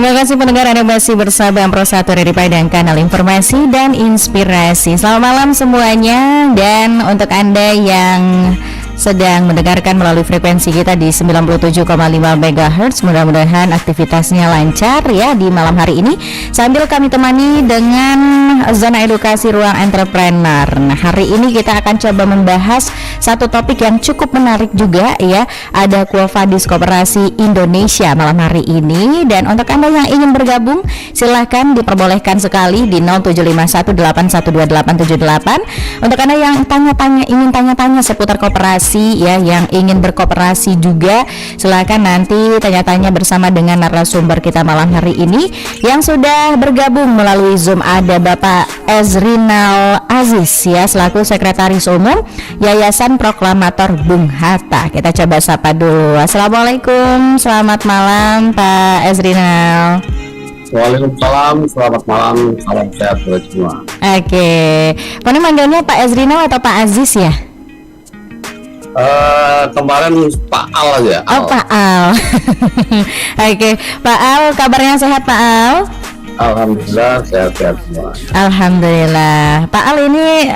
Terima kasih pendengar, Anda masih bersama Pro 1 dari Padang, kanal informasi dan inspirasi. Selamat malam semuanya. Dan untuk Anda yang sedang mendengarkan melalui frekuensi kita di 97,5 MHz, mudah-mudahan aktivitasnya lancar ya di malam hari ini, sambil kami temani dengan zona edukasi ruang entrepreneur. Nah, hari ini kita akan coba membahas satu topik yang cukup menarik juga ya. Ada Quo Vadis Koperasi Indonesia malam hari ini. Dan untuk Anda yang ingin bergabung, silahkan diperbolehkan sekali di 0751812878. Untuk Anda yang ingin tanya-tanya seputar koperasi ya, yang ingin berkooperasi juga, silakan nanti tanya-tanya bersama dengan narasumber kita malam hari ini yang sudah bergabung melalui Zoom. Ada Bapak Ezrinal Aziz ya, selaku Sekretaris Umum Yayasan Proklamator Bung Hatta. Kita coba sapa dulu. Assalamualaikum, selamat malam Pak Ezrinal. Waalaikumsalam, selamat malam, salam sehat buat semua. Oke, mana manggilnya Pak Ezrinal atau Pak Aziz ya? Kemarin Pak Al aja. Oh, Pak Al. Oke, Pak Al, kabarnya sehat Pak Al? Alhamdulillah sehat-sehat semua. Alhamdulillah. Pak Al ini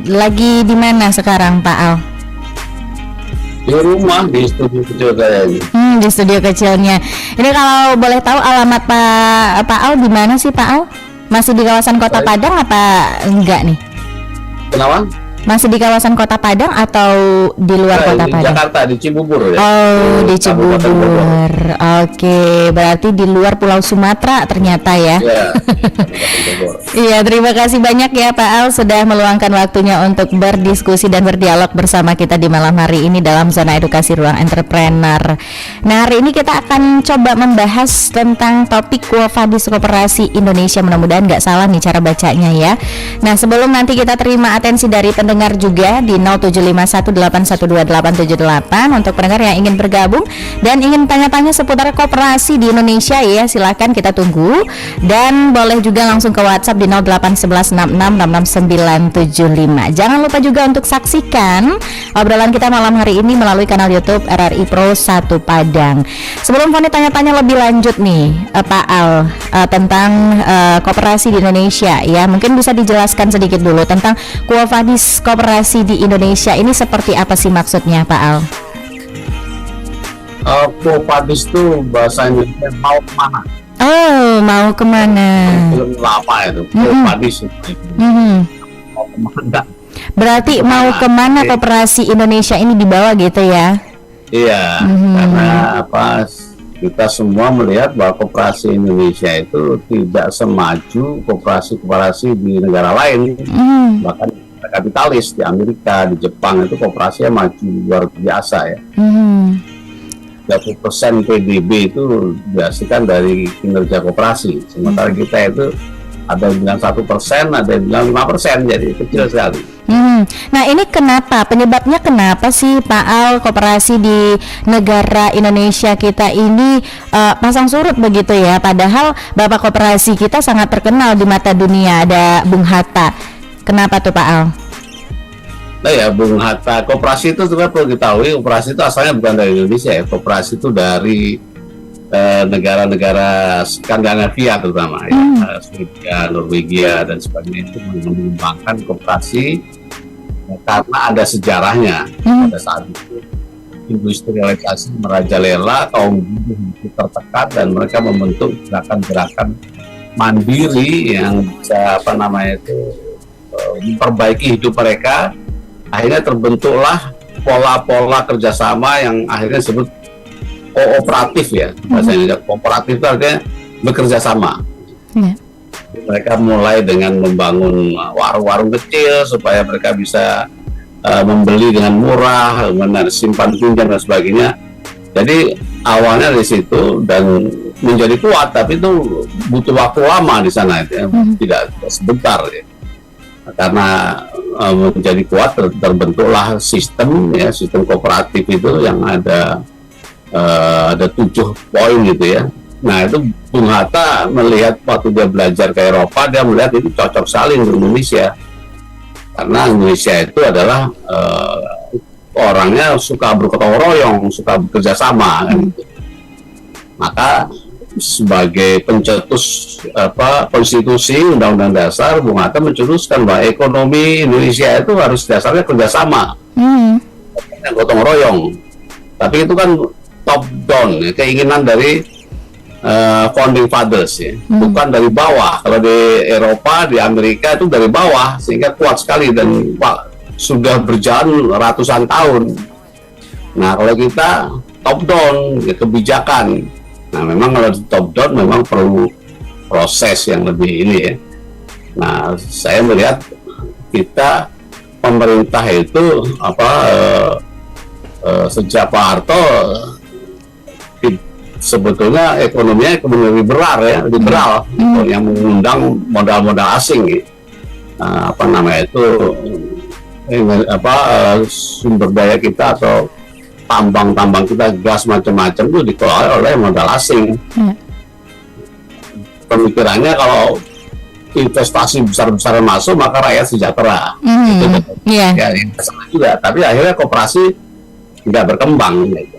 lagi di mana sekarang Pak Al? Di rumah, di studio kecil saya ini. Di studio kecilnya. Ini kalau boleh tahu alamat Pak Al di mana sih Pak Al? Masih di kawasan Kota Padang apa enggak nih? Kenapa? Masih di kawasan Kota Padang atau di luar Kota di Padang? Jakarta, di Cibubur ya. Oh, di Kabupaten Cibubur. Bogor. Oke, berarti di luar Pulau Sumatera ternyata ya. Iya, Kabupaten Bogor. Iya, terima kasih banyak ya Pak Al sudah meluangkan waktunya untuk berdiskusi dan berdialog bersama kita di malam hari ini dalam zona edukasi ruang entrepreneur. Nah, hari ini kita akan coba membahas tentang topik Quo Vadis Koperasi Indonesia. Mudah-mudahan nggak salah nih cara bacanya ya. Nah, sebelum nanti kita terima atensi dari pendengar juga di 0751812878 untuk pendengar yang ingin bergabung dan ingin tanya-tanya seputar koperasi di Indonesia ya, silahkan kita tunggu, dan boleh juga langsung ke WhatsApp di 08116666975. Jangan lupa juga untuk saksikan obrolan kita malam hari ini melalui kanal YouTube RRI Pro 1 Padang. Sebelum Foni tanya-tanya lebih lanjut nih Pak Al tentang koperasi di Indonesia ya, mungkin bisa dijelaskan sedikit dulu tentang Quo Vadis Koperasi di Indonesia ini seperti apa sih maksudnya Pak Al? Quo Vadis itu bahasa Indonesia mau kemana? Oh, mau kemana? Film lama itu, Quo Vadis itu. Mau kemana? Berarti mau kemana koperasi Indonesia ini dibawa gitu ya? Iya, karena apa? Kita semua melihat bahwa koperasi Indonesia itu tidak semaju koperasi-koperasi di negara lain, bahkan kapitalis di Amerika, di Jepang itu koperasinya maju luar biasa ya. 30% PDB itu dihasilkan dari kinerja koperasi, sementara kita itu ada yang bilang 1%, ada yang bilang 5%, jadi kecil sekali. Nah, ini kenapa? Penyebabnya kenapa sih Pak Al koperasi di negara Indonesia kita ini pasang surut begitu ya? Padahal Bapak koperasi kita sangat terkenal di mata dunia, ada Bung Hatta. Kenapa tuh Pak Al? Nah ya, Bung Hatta, koperasi itu sebenarnya perlu diketahui, koperasi itu asalnya bukan dari Indonesia ya. Koperasi itu dari negara-negara Skandinavia terutama ya, Swedia, Norwegia dan sebagainya, itu mengembangkan koperasi karena ada sejarahnya. Pada saat itu industrialisasi merajalela, kaum buruh itu tertekan dan mereka membentuk gerakan-gerakan mandiri yang bisa memperbaiki hidup mereka. Akhirnya terbentuklah pola-pola kerjasama yang akhirnya disebut kooperatif ya. Bahasanya kooperatif itu artinya bekerja sama. Mereka mulai dengan membangun warung-warung kecil supaya mereka bisa membeli dengan murah, simpan pinjam dan sebagainya. Jadi awalnya dari situ dan menjadi kuat, tapi itu butuh waktu lama di sana ya. Tidak sebentar ya. Karena menjadi kuat terbentuklah sistem kooperatif itu yang ada 7 poin gitu ya. Nah itu Bung Hatta melihat waktu dia belajar ke Eropa, dia melihat itu cocok sekali untuk Indonesia karena Indonesia itu adalah orangnya suka bergotong royong, suka bekerja sama kan gitu. Maka sebagai pencetus konstitusi Undang-Undang Dasar, Bung Hatta mencetuskan bahwa ekonomi Indonesia itu harus dasarnya kerjasama, gotong royong. Tapi itu kan top down, ya, keinginan dari founding fathers, ya, bukan dari bawah. Kalau di Eropa, di Amerika itu dari bawah, sehingga kuat sekali dan sudah berjalan ratusan tahun. Nah, kalau kita top down, ya, kebijakan. Nah, memang kalau di top down memang perlu proses yang lebih ini, ya. Nah, saya melihat kita pemerintah itu sejak Pak Harto sebetulnya ekonominya ekonomi liberal, ya, liberal, yang mengundang modal-modal asing, ya. Sumber daya kita atau tambang-tambang kita, gas macam-macam itu dikelola oleh modal asing. Pemikirannya kalau investasi besar-besaran masuk maka rakyat sejahtera. Ya, sama juga. Tapi akhirnya koperasi tidak berkembang. Gitu.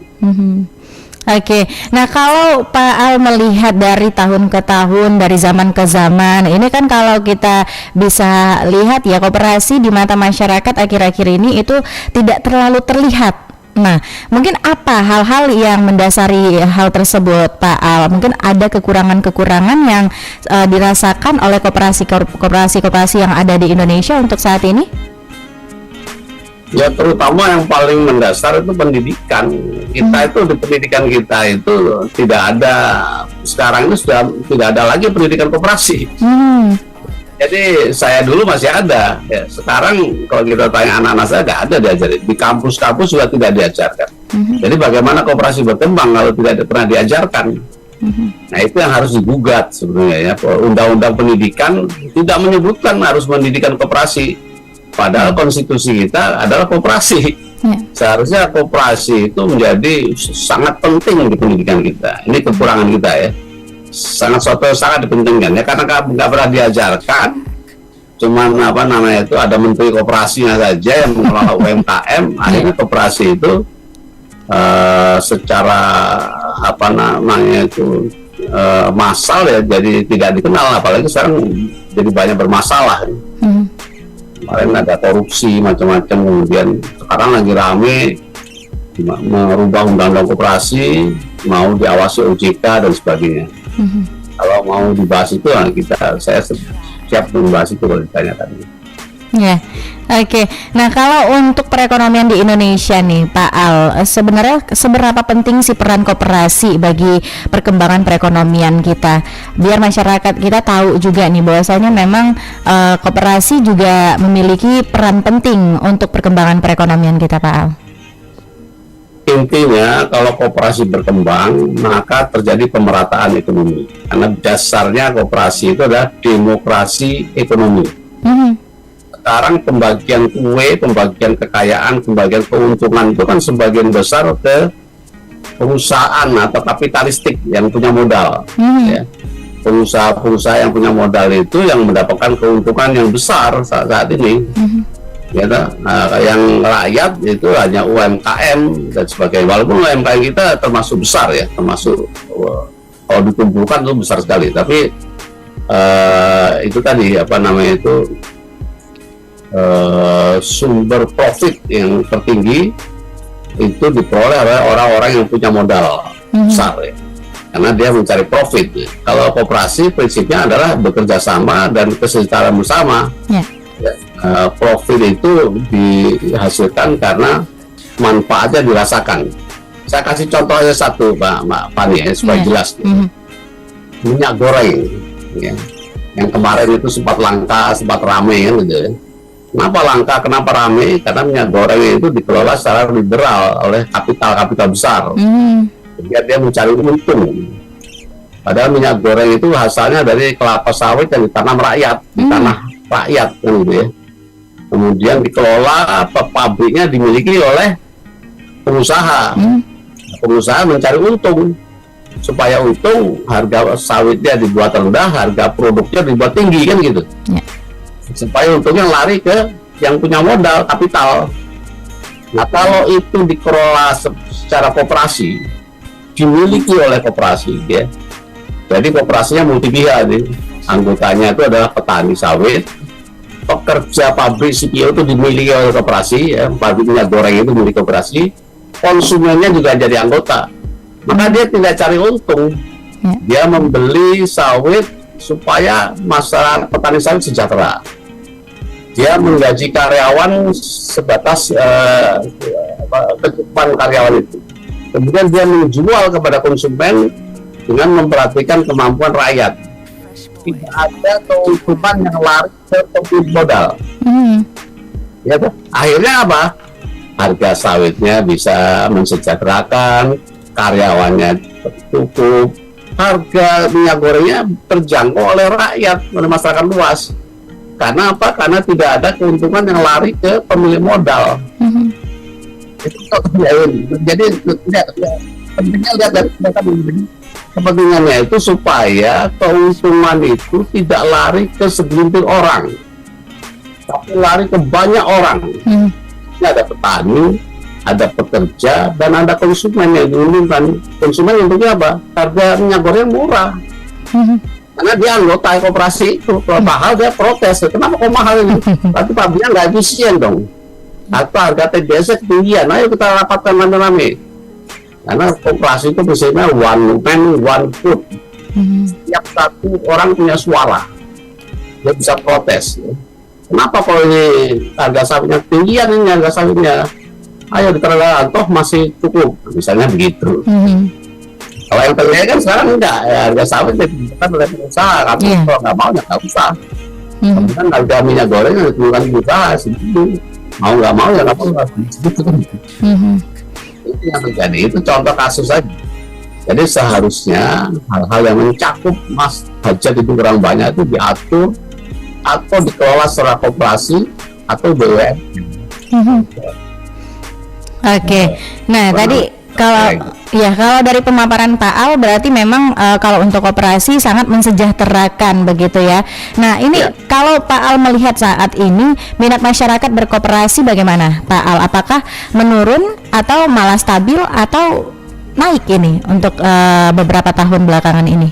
Oke, nah kalau Pak Al melihat dari tahun ke tahun, dari zaman ke zaman, ini kan kalau kita bisa lihat ya, koperasi di mata masyarakat akhir-akhir ini itu tidak terlalu terlihat. Nah, mungkin apa hal-hal yang mendasari hal tersebut, Pak Al? Mungkin ada kekurangan-kekurangan yang dirasakan oleh koperasi-koperasi yang ada di Indonesia untuk saat ini? Ya, terutama yang paling mendasar itu pendidikan. Kita itu di pendidikan kita itu tidak ada, sekarang ini sudah tidak ada lagi pendidikan koperasi. Jadi saya dulu masih ada, ya. Sekarang kalau kita tanya anak-anak saya nggak ada diajarin. Di kampus-kampus juga tidak diajarkan. Jadi bagaimana koperasi berkembang kalau tidak pernah diajarkan? Nah, itu yang harus digugat sebenarnya, ya. Undang-undang pendidikan tidak menyebutkan harus pendidikan koperasi. Padahal konstitusi kita adalah koperasi. Seharusnya koperasi itu menjadi sangat penting di pendidikan kita. Ini kekurangan kita, ya. Sangat dipentingkan, ya, karena nggak pernah diajarkan. Cuman ada menteri koperasinya saja yang mengelola UMKM. Akhirnya koperasi itu secara massal, ya, jadi tidak dikenal. Apalagi sekarang jadi banyak bermasalah. Kemarin ada korupsi macam-macam, kemudian sekarang lagi rame merubah undang-undang koperasi, mau diawasi OJK dan sebagainya. Kalau mau dibahas itu, saya siap membahas itu kalau ditanya tadi. Ya, oke. Nah, kalau untuk perekonomian di Indonesia nih, Pak Al, sebenarnya seberapa penting sih peran koperasi bagi perkembangan perekonomian kita? Biar masyarakat kita tahu juga nih bahwasanya memang koperasi juga memiliki peran penting untuk perkembangan perekonomian kita, Pak Al. Intinya kalau koperasi berkembang maka terjadi pemerataan ekonomi, karena dasarnya koperasi itu adalah demokrasi ekonomi. Sekarang pembagian kue, pembagian kekayaan, pembagian keuntungan itu kan sebagian besar ke perusahaan atau kapitalistik yang punya modal. Ya. Pengusaha-pengusaha yang punya modal itu yang mendapatkan keuntungan yang besar saat ini. Ya, yang rakyat itu hanya UMKM dan sebagainya. Walaupun UMKM kita termasuk besar, ya, termasuk kalau dikumpulkan itu besar sekali. Tapi itu tadi sumber profit yang tertinggi itu diperoleh oleh orang-orang yang punya modal besar, ya. Karena dia mencari profit, ya. Kalau koperasi prinsipnya adalah bekerja sama dan kesejahteraan bersama. Ya, profit itu dihasilkan karena manfaatnya dirasakan. Saya kasih contoh aja satu, Mbak Fani, ya, supaya jelas. Minyak goreng, ya, yang kemarin itu sempat langka, sempat ramai, kan, gitu, ya. Kenapa langka, kenapa ramai? Karena minyak goreng itu dikelola secara liberal oleh kapital besar. Biar dia mencari untung. Padahal minyak goreng itu asalnya dari kelapa sawit yang ditanam rakyat, di tanah rakyat, kan, gitu, ya. Kemudian dikelola, pabriknya dimiliki oleh pengusaha. Pengusaha mencari untung. Supaya untung, harga sawitnya dibuat rendah, harga produknya dibuat tinggi, kan, gitu. Supaya untungnya lari ke yang punya modal, kapital. Nah, kalau itu dikelola secara koperasi, dimiliki oleh koperasi, ya, Jadi koperasinya multi pihak nih. Anggotanya itu adalah petani sawit, pekerja pabrik CPO itu dimiliki oleh koperasi, ya, pabrik minyak goreng itu milik koperasi, konsumennya juga jadi anggota. Maka dia tidak cari untung, dia membeli sawit supaya masyarakat petani sawit sejahtera. Dia menggaji karyawan sebatas kecukupan karyawan itu. Kemudian dia menjual kepada konsumen dengan memperhatikan kemampuan rakyat. Tidak ada keuntungan yang lari ke pemilik modal. Ya, akhirnya apa? Harga sawitnya bisa mensejahterakan, karyawannya cukup, harga minyak gorengnya terjangkau oleh rakyat, oleh masyarakat luas. Karena apa? Karena tidak ada keuntungan yang lari ke pemilik modal. Jadi pentingnya lihat dari kepentingannya itu supaya keuntungan itu tidak lari ke segelintir orang, tapi lari ke banyak orang. Ini ada petani, ada pekerja, dan ada konsumen yang diuntungkan. Konsumen untungnya apa? Harga minyak goreng murah. Karena dia anggota koperasi itu. Kalau mahal dia protes, kenapa kok mahal ini? Berarti pabriknya nggak efisien dong. Atau harga TBS ketinggian, ayo kita rapatkan rame-rame. Karena koperasi itu biasanya one man, one food. Setiap satu orang punya suara, dia bisa protes. Kenapa kalau ini harga sawitnya ketinggian, ini harga sawitnya? Ayo diterangkan, toh masih cukup, misalnya begitu. Kalau yang terjadi kan sekarang enggak, ya, harga sawit ditentukan oleh pengusaha, karena kalau nggak mau ya nggak usah. Kemudian harga minyak goreng yang ditentukan pengusaha, segitu. Mau nggak mau ya nggak perlu segitu. Itu yang terjadi, itu contoh kasus saja. Jadi seharusnya hal-hal yang mencakup hajat itu kurang banyak itu diatur atau dikelola secara koperasi atau BUMN. Oke. Nah, tadi kalau dari pemaparan Pak Al berarti memang kalau untuk koperasi sangat mensejahterakan begitu ya. Nah, ini kalau Pak Al melihat saat ini minat masyarakat berkoperasi bagaimana, Pak Al? Apakah menurun atau malah stabil atau naik ini untuk beberapa tahun belakangan ini?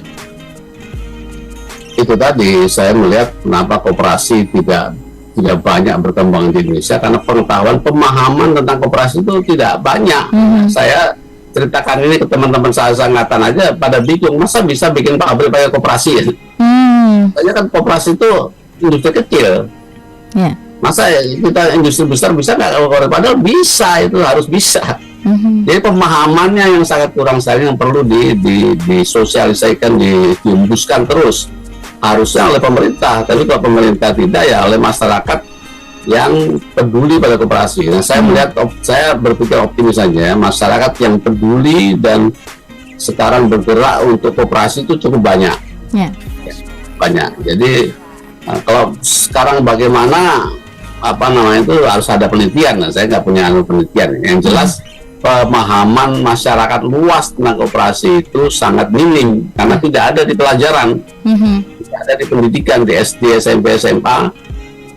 Itu tadi saya melihat kenapa koperasi tidak banyak berkembang di Indonesia, karena pengetahuan pemahaman tentang koperasi itu tidak banyak. Saya ceritakan ini ke teman-teman saya angkatan aja pada bingung, masa bisa bikin pabrik pakai koperasi ya? Soalnya kan koperasi itu industri kecil. Masa kita industri besar bisa nggak? Padahal bisa, itu harus bisa. Jadi pemahamannya yang sangat kurang sekali, yang perlu disosialisasikan, dihembuskan terus. Harusnya oleh pemerintah, tapi kalau pemerintah tidak, ya oleh masyarakat yang peduli pada koperasi. Nah, saya berpikir optimis saja, masyarakat yang peduli dan sekarang bergerak untuk koperasi itu cukup banyak. Banyak. Jadi kalau sekarang bagaimana itu harus ada penelitian. Nah, saya nggak punya penelitian. Yang jelas pemahaman masyarakat luas tentang koperasi itu sangat minim karena tidak ada di pelajaran. Tidak ada di pendidikan, di SD, SMP, SMA.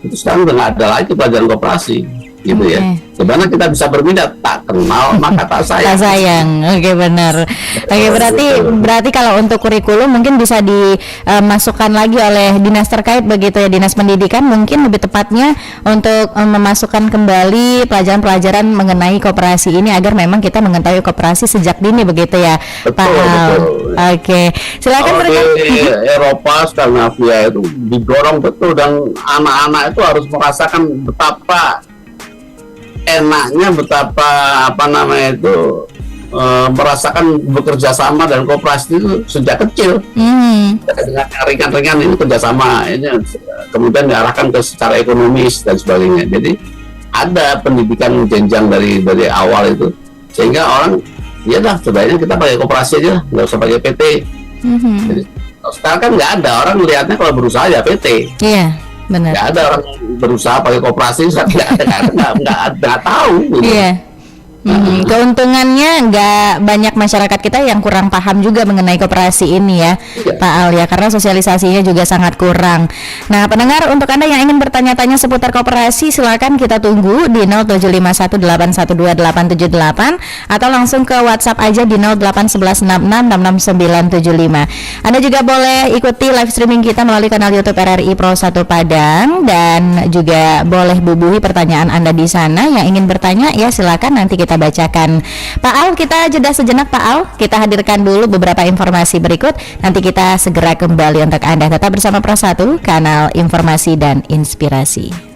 Itu sekarang udah nggak ada lagi pelajaran koperasi, gitu ya. Gimana kita bisa berminat? Tak kenal maka tak sayang. Tak sayang, oke, benar. Oke, berarti kalau untuk kurikulum mungkin bisa dimasukkan lagi oleh dinas terkait begitu ya, dinas pendidikan mungkin lebih tepatnya untuk memasukkan kembali pelajaran-pelajaran mengenai koperasi ini agar memang kita mengetahui koperasi sejak dini begitu ya, Pak Al. Oke, silakan berikan. Di Eropa, Skandinavia itu didorong betul, dan anak-anak itu harus merasakan betapa enaknya, betapa merasakan bekerja sama dan koperasi itu sejak kecil. Dengan ringan-ringan ini kerjasama ini kemudian diarahkan ke secara ekonomis dan sebagainya. Jadi ada pendidikan jenjang dari awal itu, sehingga orang ya dah sebaiknya kita pakai koperasi aja, nggak usah pakai PT. Jadi sekarang kan nggak ada, orang melihatnya kalau berusaha ya PT. Iya, benar. Nggak ada orang berusaha pakai koperasi, nggak tahu. Gitu. Keuntungannya nggak banyak masyarakat kita yang kurang paham juga mengenai koperasi ini ya, Iya. Pak Al ya, karena sosialisasinya juga sangat kurang. Nah, pendengar, untuk Anda yang ingin bertanya-tanya seputar koperasi, silakan kita tunggu di 0751812878 atau langsung ke WhatsApp aja di 081166669975. Anda juga boleh ikuti live streaming kita melalui kanal YouTube RRI Pro 1 Padang, dan juga boleh bubuhi pertanyaan Anda di sana. Yang ingin bertanya ya silakan, nanti kita bacakan. Pak Al, kita jeda sejenak Pak Al. Kita hadirkan dulu beberapa informasi berikut. Nanti kita segera kembali untuk Anda. Tetap bersama Pro 1, kanal informasi dan inspirasi.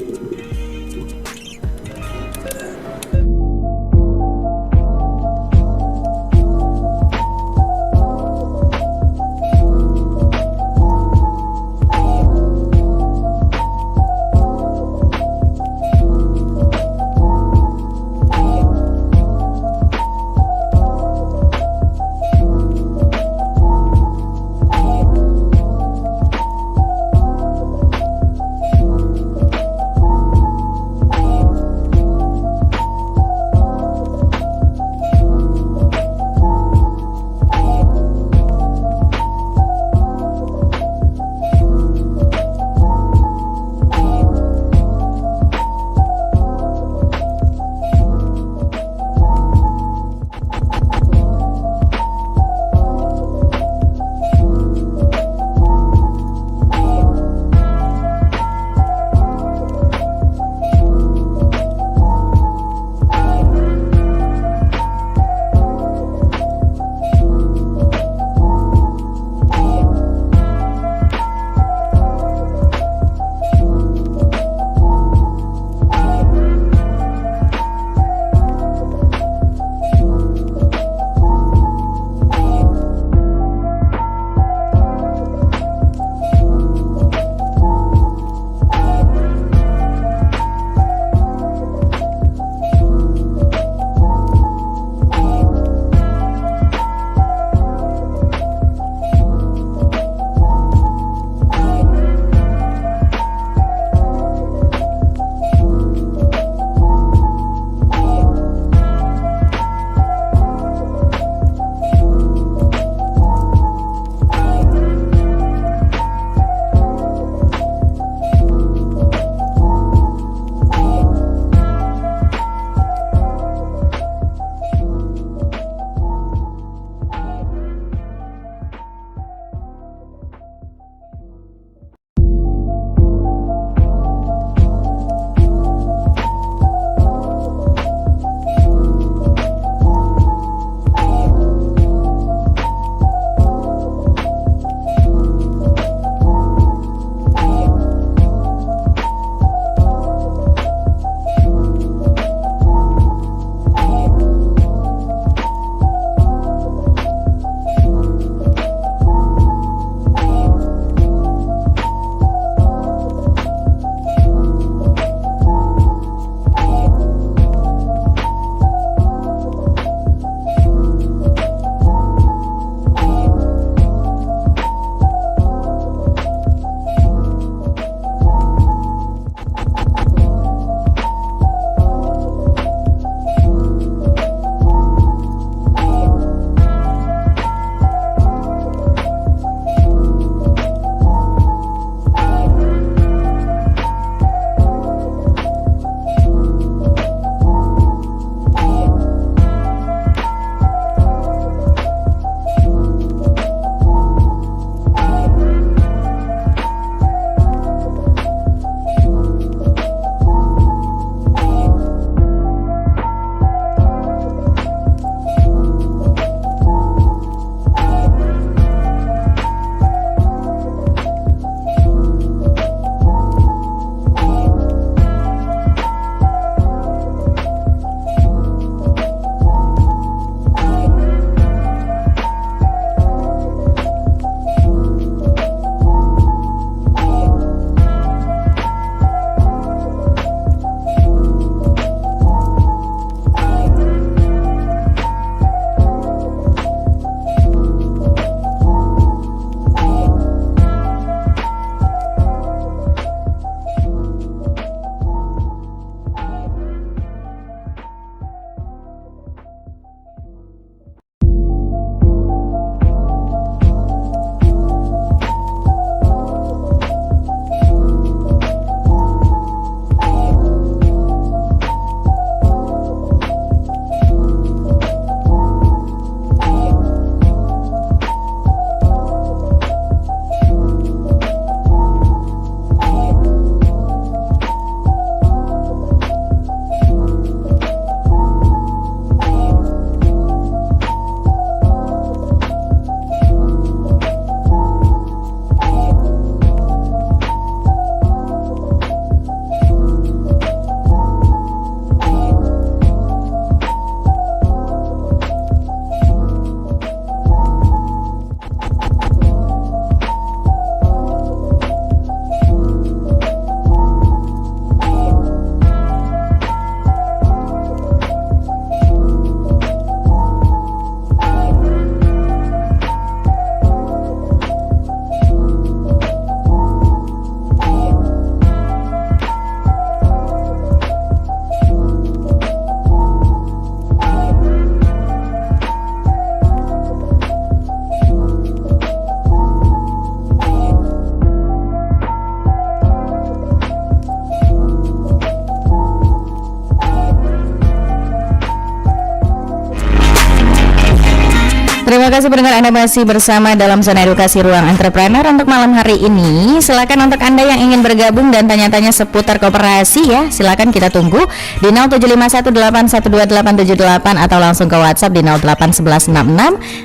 kasih pendengar, Anda masih bersama dalam zona edukasi ruang entrepreneur untuk malam hari ini. Silakan untuk Anda yang ingin bergabung dan tanya-tanya seputar koperasi ya, silakan kita tunggu di 0751812878 atau langsung ke WhatsApp di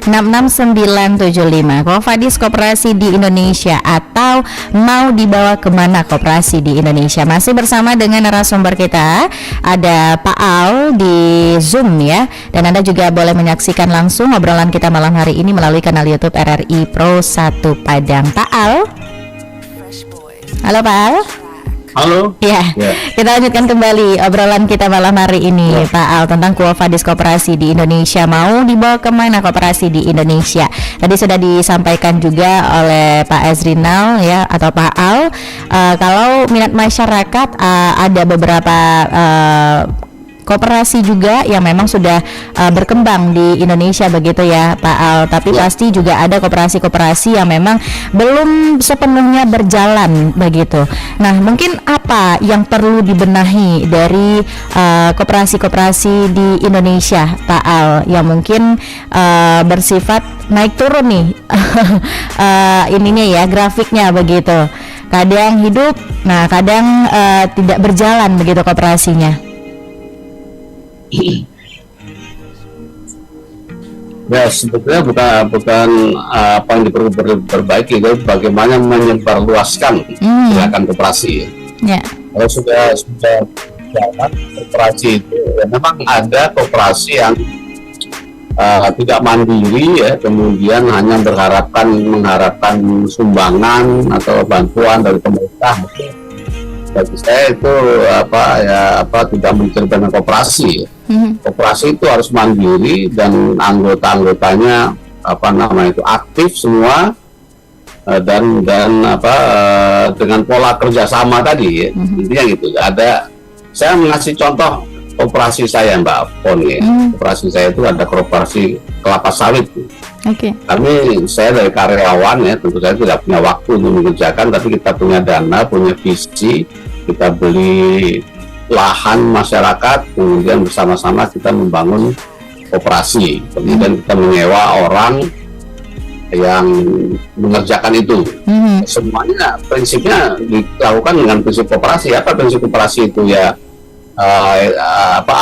08116666975. Kofadis koperasi di Indonesia atau mau dibawa kemana koperasi di Indonesia. Masih bersama dengan narasumber kita, ada Pak Al di Zoom ya, dan Anda juga boleh menyaksikan langsung obrolan kita malam hari ini melalui kanal YouTube RRI Pro 1 Padang. Pak Al. Halo Pak Al. Halo. Ya, kita lanjutkan kembali obrolan kita malam hari ini, Pak Al, tentang Quo-Vadis koperasi di Indonesia. Mau dibawa kemana koperasi di Indonesia? Tadi sudah disampaikan juga oleh Pak Ezrinal ya, atau Pak Al, kalau minat masyarakat ada beberapa koperasi juga yang memang sudah berkembang di Indonesia begitu ya Pak Al, tapi pasti juga ada koperasi-koperasi yang memang belum sepenuhnya berjalan begitu. Nah, mungkin apa yang perlu dibenahi dari koperasi-koperasi di Indonesia Pak Al yang mungkin bersifat naik turun nih ininya ya, grafiknya begitu. Kadang hidup, nah kadang tidak berjalan begitu koperasinya. Ya, sebetulnya bukan apa yang diperbaiki, itu bagaimana menyebarluaskan gerakan koperasi. Ya. Kalau sudah jalan koperasi itu, ya memang ada koperasi yang tidak mandiri ya, kemudian hanya mengharapkan sumbangan atau bantuan dari pemerintah. Bagi saya itu tidak mencerminkan koperasi. Koperasi itu harus mandiri dan anggota-anggotanya aktif semua, dan dengan pola kerjasama tadi ya. Intinya gitu. Saya mengasih contoh koperasi saya Mbak Poni. Koperasi saya itu ada koperasi kelapa sawit. Saya dari karyawan ya, tentu saya tidak punya waktu untuk mengerjakan, tapi kita punya dana, punya visi, kita beli lahan masyarakat, kemudian bersama-sama kita membangun koperasi, kemudian kita menyewa orang yang mengerjakan itu. Semuanya prinsipnya dilakukan dengan prinsip koperasi. Apa prinsip koperasi itu ya?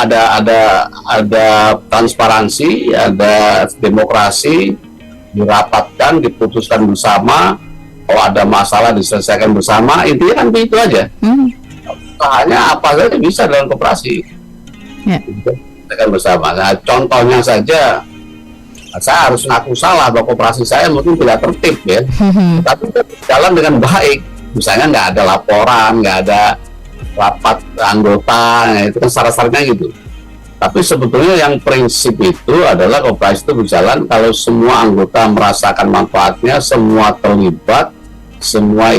Ada transparansi, ada demokrasi, dirapatkan, diputuskan bersama. Kalau ada masalah diselesaikan bersama. Intinya kan itu aja. Hanya apa saja bisa dalam koperasi. Diselesaikan bersama. Nah, contohnya saja, saya harus ngaku salah bahwa koperasi saya mungkin tidak tertib ya, tapi jalan dengan baik. Misalnya nggak ada laporan, nggak ada rapat anggota, itu kan syarat-syaratnya gitu. Tapi sebetulnya yang prinsip itu adalah koperasi itu berjalan kalau semua anggota merasakan manfaatnya, semua terlibat, semua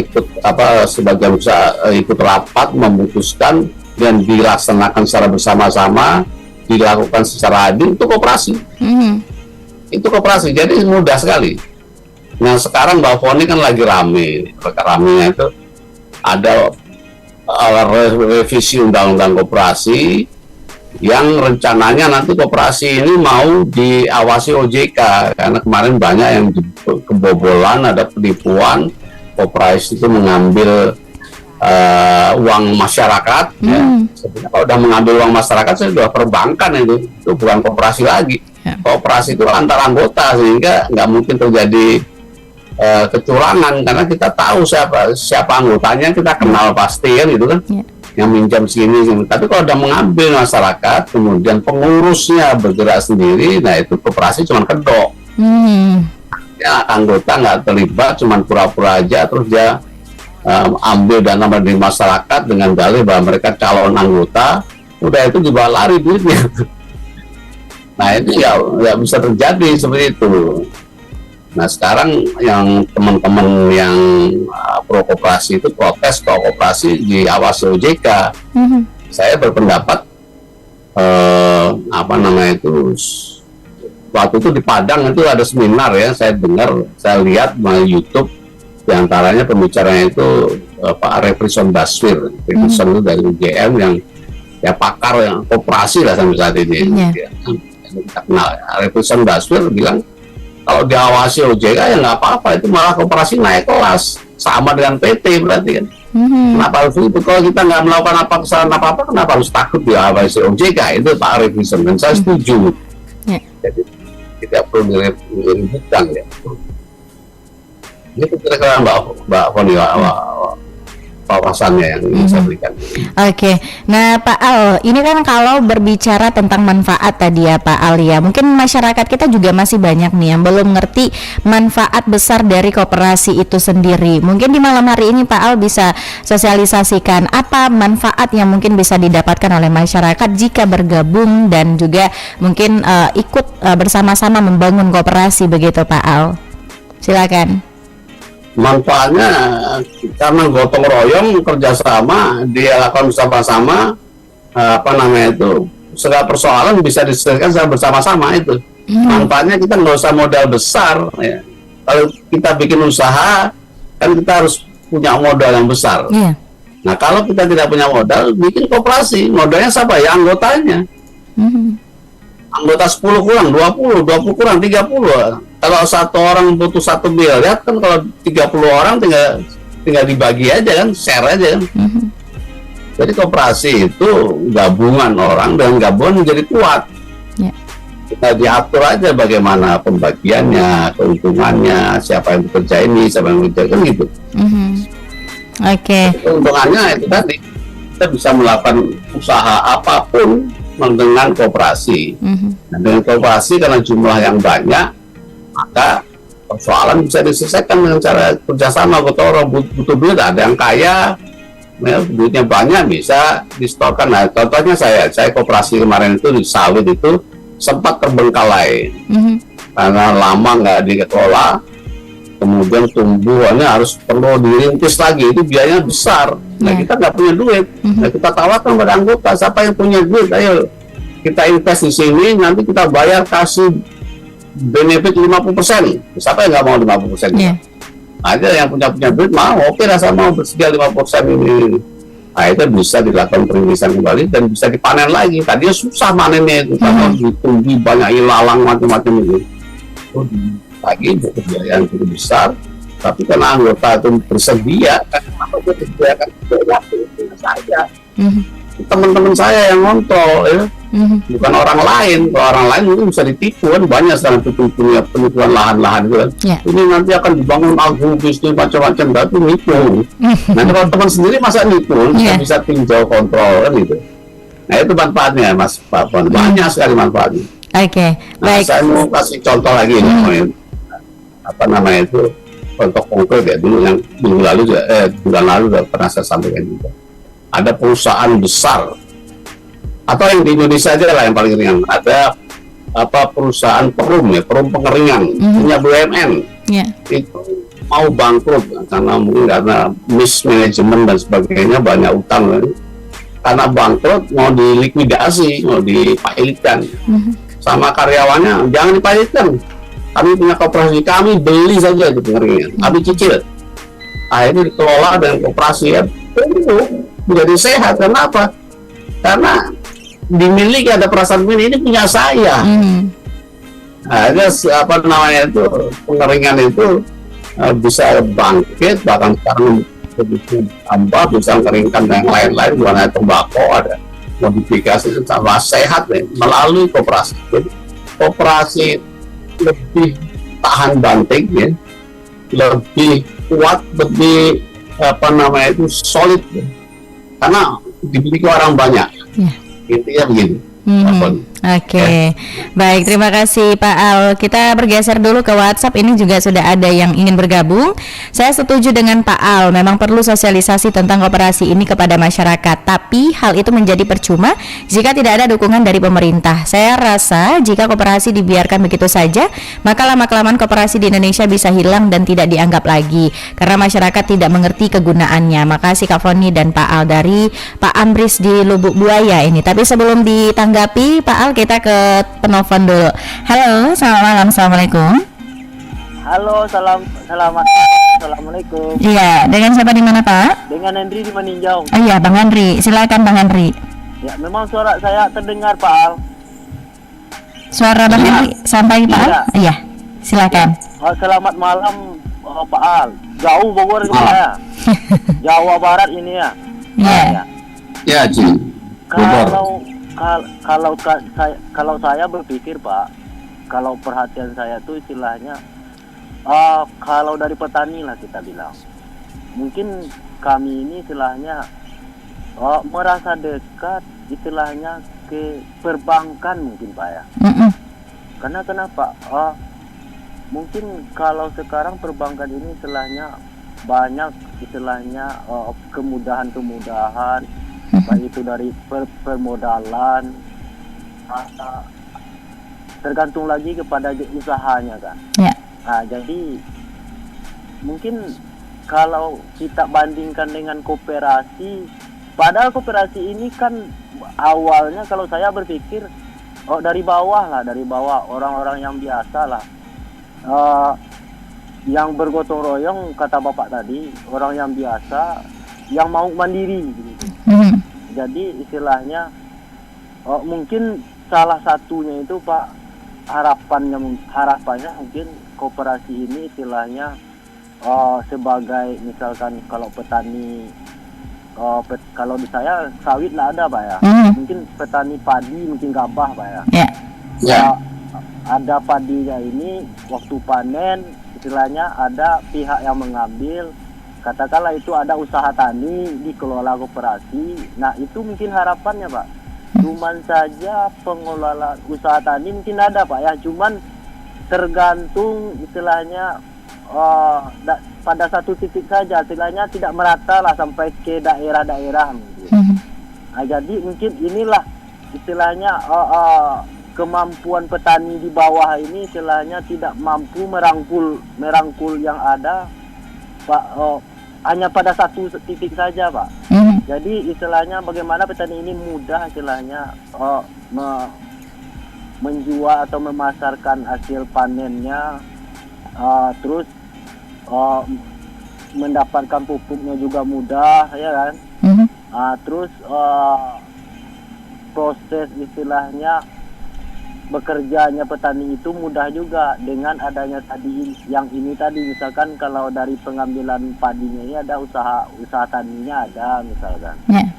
sebagian besar ikut rapat memutuskan dan dilaksanakan secara bersama-sama, dilakukan secara adil, itu koperasi. Itu koperasi, jadi mudah sekali. Nah sekarang Mbak Foni kan lagi ramenya itu ada revisi undang-undang koperasi yang rencananya nanti koperasi ini mau diawasi OJK, karena kemarin banyak yang kebobolan, ada penipuan, koperasi itu mengambil uang masyarakat. Ya. Sebenarnya kalau udah mengambil uang masyarakat, saya sudah perbankan itu bukan koperasi lagi. Koperasi itu antar anggota, sehingga nggak mungkin terjadi kecurangan, karena kita tahu siapa anggotanya, kita kenal pasti kan gitu kan, yang minjam sini. Tapi kalau udah mengambil masyarakat, kemudian pengurusnya bergerak sendiri, nah itu koperasi cuma kedok. Ya, anggota nggak terlibat, cuma pura-pura aja, terus dia ambil dana dari masyarakat dengan dalih bahwa mereka calon anggota, udah itu dibawa lari duitnya. Nah ini nggak bisa terjadi seperti itu. Nah sekarang yang teman-teman yang pro koperasi itu protes kalau koperasi diawasi OJK. Saya berpendapat waktu itu di Padang itu ada seminar ya, saya dengar, saya lihat melalui YouTube, diantaranya pembicaranya itu Pak Refrison Basfir. Refrison itu dari UGM yang ya pakar yang koperasi lah sampai saat ini. Kita kenal. Refrison Basfir bilang kalau diawasi OJK ya nggak apa-apa, itu malah koperasi naik kelas sama dengan PT berarti kan. Kenapa harus itu? Kalau kita nggak melakukan kesalahan apa-apa, kenapa harus takut diawasi OJK? Itu Pak Arif Wisem, dan saya setuju. Jadi tidak perlu diributkan ya. Itu kira-kira Mbak Foni wawasannya yang ingin saya berikan. Oke, nah Pak Al, ini kan kalau berbicara tentang manfaat tadi ya Pak Al ya, mungkin masyarakat kita juga masih banyak nih yang belum ngerti manfaat besar dari koperasi itu sendiri. Mungkin di malam hari ini Pak Al bisa sosialisasikan apa manfaat yang mungkin bisa didapatkan oleh masyarakat jika bergabung dan juga mungkin ikut bersama-sama membangun koperasi begitu Pak Al. Silakan. Manfaatnya karena gotong royong, kerjasama, dia lakukan bersama-sama, segala persoalan bisa diselesaikan secara bersama-sama itu. Manfaatnya kita nggak usah modal besar ya. Kalau kita bikin usaha kan kita harus punya modal yang besar. Nah kalau kita tidak punya modal, bikin koperasi, modalnya siapa ya? Anggotanya. Anggota 10 kurang 20 kurang 30. Kalau satu orang butuh 1 miliar kan, kalau 30 orang tinggal dibagi aja kan, share aja kan. Jadi koperasi itu gabungan orang, dan gabungan menjadi kuat. Kita diatur aja bagaimana pembagiannya, keuntungannya, siapa yang bekerja ini, siapa yang bekerja kan gitu. Keuntungannya itu tadi, kita bisa melakukan usaha apapun dengan koperasi. Nah, dengan koperasi karena jumlah yang banyak, maka persoalan bisa diselesaikan dengan cara kerjasama. Gotong orang butuh duit, ada yang kaya, ya, duitnya banyak, bisa distorkan. Nah, contohnya saya koperasi kemarin itu di sawit itu sempat terbengkalai karena lama nggak dikelola, kemudian tumbuhannya harus perlu dirintis lagi, itu biayanya besar. Nah, kita nggak punya duit. Nah, kita tawarkan pada anggota, siapa yang punya duit, ayo kita invest di sini, nanti kita bayar, kasih benefit 50%. Siapa yang nggak mau 50%? Ada yang punya duit mau, oke lah, saya mau bersedia 50% ini. Nah, itu bisa dilakukan perintisan kembali dan bisa dipanen lagi. Tadinya susah panennya itu, karena ditumbuhi banyak ilalang macam-macam itu. Lagi butuh biaya yang cukup besar, tapi karena anggota itu bersedia, kan kenapa gue disediakan waktu saya? Teman-teman saya yang ngontrol ya, bukan orang lain. Kalau orang lain mungkin bisa ditipu kan, banyak sekarang penipuan lahan-lahan itu kan. Ini nanti akan dibangun agrobisnis macam-macam, tapi nipu. Nanti kalau teman sendiri masa nipu, bisa tinjau kontrol kan gitu. Nah itu manfaatnya Mas Pak Pon, banyak sekali manfaatnya. Baik. Saya mau kasih contoh lagi contoh konkret ya, dulu yang bulan lalu sudah pernah saya sampaikan juga. Ada perusahaan besar, atau yang di Indonesia aja lah yang paling ringan, ada perusahaan perum pengeringan, punya BUMN, itu mau bangkrut karena mismanagement dan sebagainya, banyak utang, karena bangkrut mau dilikuidasi, mau dipahitkan, sama karyawannya jangan dipahitkan, kami punya koperasi, kami beli saja itu pengeringan, kami cicil. Akhirnya dikelola dengan koperasi ya, menjadi sehat. Kenapa? Karena dimiliki, ada perasaan ini punya saya. Ada pengeringan itu bisa bangkit, bahkan sekarang begitu tambah bisa mengeringkan yang lain-lain, bukan hanya tembakau, ada modifikasi sama sehat melalui koperasi. Jadi koperasi lebih tahan banting ya, lebih kuat, lebih solid ya, karena dimiliki orang banyak. Intinya begini. Baik, terima kasih Pak Al. Kita bergeser dulu ke WhatsApp. Ini juga sudah ada yang ingin bergabung. Saya setuju dengan Pak Al, memang perlu sosialisasi tentang koperasi ini kepada masyarakat. Tapi hal itu menjadi percuma jika tidak ada dukungan dari pemerintah. Saya rasa jika koperasi dibiarkan begitu saja, maka lama-kelamaan koperasi di Indonesia bisa hilang dan tidak dianggap lagi karena masyarakat tidak mengerti kegunaannya. Makasih Kak Foni dan Pak Al. Dari Pak Amris di Lubuk Buaya ini. Tapi sebelum ditanggapi Pak Al, kita ke penelpon dulu. Halo, selamat malam, assalamualaikum. Halo, selamat assalamualaikum. Iya, dengan siapa di mana Pak? Dengan Henry di Meninjau. Oh iya, Bang Henry, silakan Bang Henry. Ya, memang suara saya terdengar Pak Al. Suara Bang Henry sampai Pak Al? Iya. silakan. Selamat malam Pak Al. Jauh Bogor ini ya. Jawa Barat ini ya. Ya. Ya, Ci. Bogor. Kalau saya berpikir Pak, kalau perhatian saya tuh istilahnya kalau dari petani lah kita bilang, mungkin kami ini istilahnya merasa dekat istilahnya ke perbankan mungkin Pak ya. Karena kenapa? Mungkin kalau sekarang perbankan ini istilahnya banyak istilahnya kemudahan-kemudahan, baik itu dari permodalan, tergantung lagi kepada usahanya kan. Ya. Nah, jadi mungkin kalau kita bandingkan dengan koperasi, padahal koperasi ini kan awalnya kalau saya berpikir dari bawah orang-orang yang biasa lah, yang bergotong royong kata Bapak tadi, orang yang biasa yang mau mandiri gitu. Jadi istilahnya mungkin salah satunya itu Pak, harapannya mungkin koperasi ini istilahnya sebagai misalkan kalau petani, kalau di saya sawit lah ada Pak ya. Mungkin petani padi mungkin gabah Pak ya. Ya. Ada padinya ini waktu panen istilahnya ada pihak yang mengambil, katakanlah itu ada usaha tani dikelola koperasi. Nah itu mungkin harapannya Pak. Cuman saja pengelola usaha tani mungkin ada Pak ya, cuman tergantung istilahnya pada satu titik saja, istilahnya tidak merata lah sampai ke daerah-daerah mungkin. Nah, jadi mungkin inilah istilahnya kemampuan petani di bawah ini istilahnya tidak mampu merangkul yang ada Pak, hanya pada satu titik saja Pak. Jadi istilahnya bagaimana petani ini mudah istilahnya menjual atau memasarkan hasil panennya, terus mendapatkan pupuknya juga mudah ya kan. Terus proses istilahnya bekerjanya petani itu mudah juga dengan adanya tadi yang ini tadi, misalkan kalau dari pengambilan padinya ini ada usaha taninya ada misalkan.